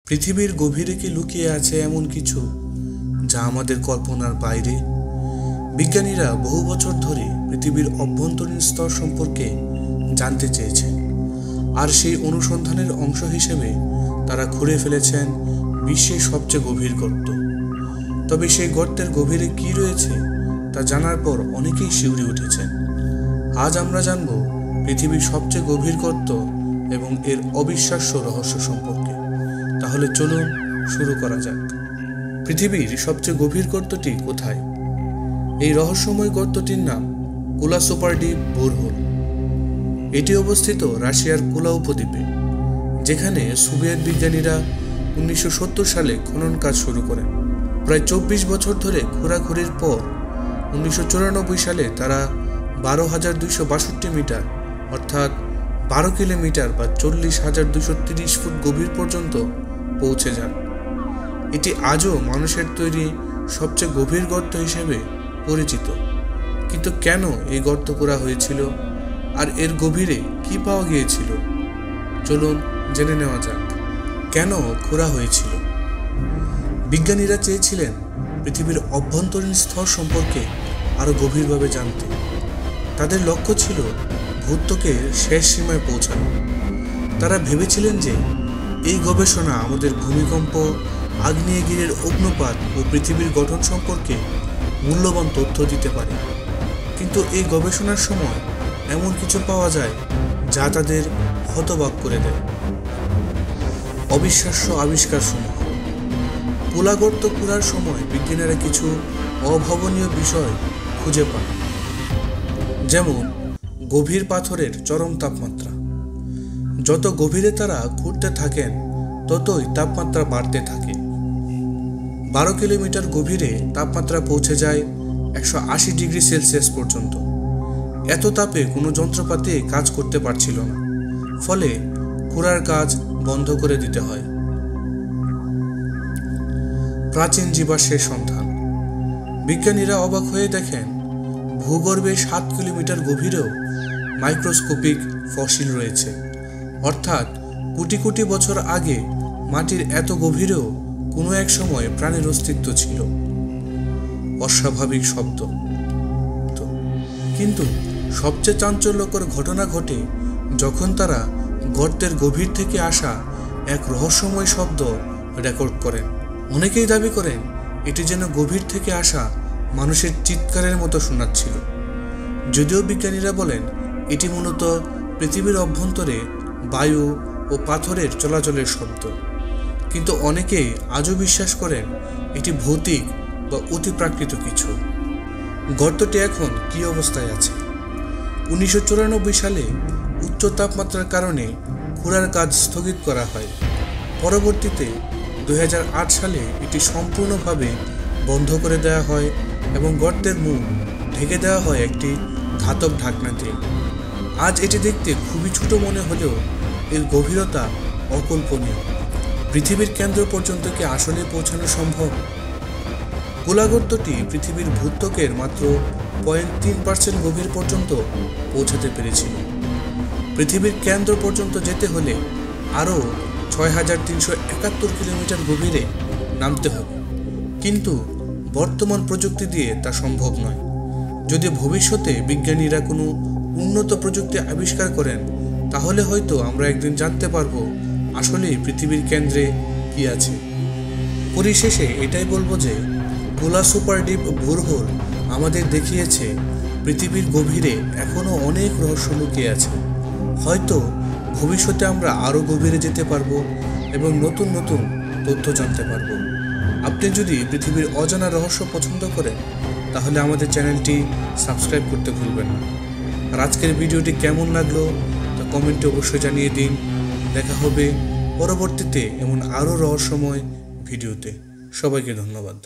পৃথিবীর গভীরে কি লুকিয়ে আছে এমন কিছু যা আমাদের কল্পনার বাইরে? বিজ্ঞানীরা বহু বছর ধরে পৃথিবীর অভ্যন্তরীণ স্তর সম্পর্কে জানতে চেয়েছেন, আর সেই অনুসন্ধানের অংশ হিসেবে তারা খুঁড়ে ফেলেছেন বিশ্বের সবচেয়ে গভীর গর্ত। তবে সেই গর্তের গভীরে কি রয়েছে তা জানার পর অনেকেই শিউরে উঠেছেন। আজ আমরা জানব পৃথিবীর সবচেয়ে গভীর গর্ত এবং এর অবিশ্বাস্য রহস্য সম্পর্কে। তাহলে চলুন শুরু করা যাক। পৃথিবীর সবচেয়ে গভীর গর্তটি কোথায়? এই রহস্যময় গর্তটির নাম কোলা সুপারডিপ বোরহোল। এটি অবস্থিত রাশিয়ার কোলা উপদ্বীপে, যেখানে সোভিয়েত বিজ্ঞানীরা 1970 সালে খনন কাজ শুরু করেন। প্রায় 24 বছর ধরে খোঁড়াখুড়ির পর 1994 সালে তারা 12,262 মিটার অর্থাৎ 12 কিলোমিটার বা 40,230 ফুট গভীর পর্যন্ত পৌঁছে যান। এটি আজও মানুষের তৈরি সবচেয়ে গভীর গর্ত হিসেবে পরিচিত। কিন্তু কেন এই গর্ত করা হয়েছিল আর এর গভীরে কি পাওয়া গিয়েছিল? চলুন জেনে নেওয়া যাক। কেন খোঁড়া হয়েছিল? বিজ্ঞানীরা চেয়েছিলেন পৃথিবীর অভ্যন্তরীণ স্তর সম্পর্কে আরও গভীরভাবে জানতে। তাদের লক্ষ্য ছিল ভূত্বকের শেষ সীমায় পৌঁছানো। তারা ভেবেছিলেন যে এই গবেষণা আমাদের ভূমিকম্প, আগ্নেয়গিরির অগ্নুৎপাত ও পৃথিবীর গঠন সম্পর্কে মূল্যবান তথ্য দিতে পারে। কিন্তু এই গবেষণার সময় এমন কিছু পাওয়া যায় যা তাদের হতবাক করে দেয়। অবিশ্বাস্য আবিষ্কারসমূহ। কোলা গর্ত খোঁড়ার সময় বিজ্ঞানীরা কিছু অভাবনীয় বিষয় খুঁজে পান, যেমন গভীর পাথরের চরম তাপমাত্রা। যত গভীরে তারা খুঁড়তে থাকেন ততই তাপমাত্রা বাড়তে থাকে। 12 কিলোমিটার গভীরে তাপমাত্রা পৌঁছে যায় 180 ডিগ্রি সেলসিয়াস পর্যন্ত। এত তাপে কোনো যন্ত্রপাতি কাজ করতে পারছিল না, ফলে খোঁড়ার কাজ বন্ধ করে দিতে হয়। প্রাচীন জীবাশ্মের সন্ধান। বিজ্ঞানীরা অবাক হয়ে দেখেন ভূগর্ভে 7 কিলোমিটার গভীরেও মাইক্রোস্কোপিক ফসিল রয়েছে, অর্থাৎ কোটি কোটি বছর আগে মাটির এত গভীরেও কোনো এক সময় প্রাণীর অস্তিত্ব ছিল। অস্বাভাবিক শব্দ। কিন্তু সবচেয়ে চাঞ্চল্যকর ঘটনা ঘটে যখন তারা গর্তের গভীর থেকে আসা এক রহস্যময় শব্দ রেকর্ড করেন। অনেকেই দাবি করেন এটি যেন গভীর থেকে আসা মানুষের চিৎকারের মতো শোনাচ্ছিল, যদিও বিজ্ঞানীরা বলেন এটি মূলত পৃথিবীর অভ্যন্তরে বায়ু ও পাথরের চলাচলের শব্দ। কিন্তু অনেকেই আজও বিশ্বাস করেন এটি ভৌতিক বা অতিপ্রাকৃত কিছু। গর্তটি এখন কী অবস্থায় আছে? 1994 সালে উচ্চ তাপমাত্রার কারণে খোঁড়ার কাজ স্থগিত করা হয়। পরবর্তীতে 2008 সালে এটি সম্পূর্ণভাবে বন্ধ করে দেওয়া হয় এবং গর্তের মুখ ঢেকে দেওয়া হয় একটি ধাতব ঢাকনা দিয়ে। আজ এটি দেখতে খুবই ছোট মনে হলেও এর গভীরতা অকল্পনীয়। পৃথিবীর কেন্দ্র পর্যন্ত কি আসলে পৌঁছানো সম্ভব? কোলা গর্তটি পৃথিবীর ভূত্বকের মাত্র 0.3% গভীর পর্যন্ত পৌঁছাতে পেরেছিল। পৃথিবীর কেন্দ্র পর্যন্ত যেতে হলে আরও 6,371 কিলোমিটার গভীরে নামতে হবে, কিন্তু বর্তমান প্রযুক্তি দিয়ে তা সম্ভব নয়। যদি ভবিষ্যতে বিজ্ঞানীরা কোনো উন্নত প্রযুক্তি আবিষ্কার করেন, তাহলে হয়তো আমরা একদিন জানতে পারবো আসলেই পৃথিবীর কেন্দ্রে কি আছে। পরিশেষে এটাই বলবো যে কোলা সুপারডিপ বোরহোল আমাদের দেখিয়েছে পৃথিবীর গভীরে এখনও অনেক রহস্য লুকিয়ে আছে। হয়তো ভবিষ্যতে আমরা আরও গভীরে যেতে পারবো এবং নতুন নতুন তথ্য জানতে পারবো। আপনি যদি পৃথিবীর অজানা রহস্য পছন্দ করেন, তাহলে আমাদের চ্যানেলটি সাবস্ক্রাইব করতে ভুলবেন না। আর আজকের ভিডিওটি কেমন লাগলো তা কমেন্টে অবশ্যই জানিয়ে দিন। দেখা হবে পরবর্তীতে এমন আরও রহস্যময় ভিডিওতে। সবাইকে ধন্যবাদ।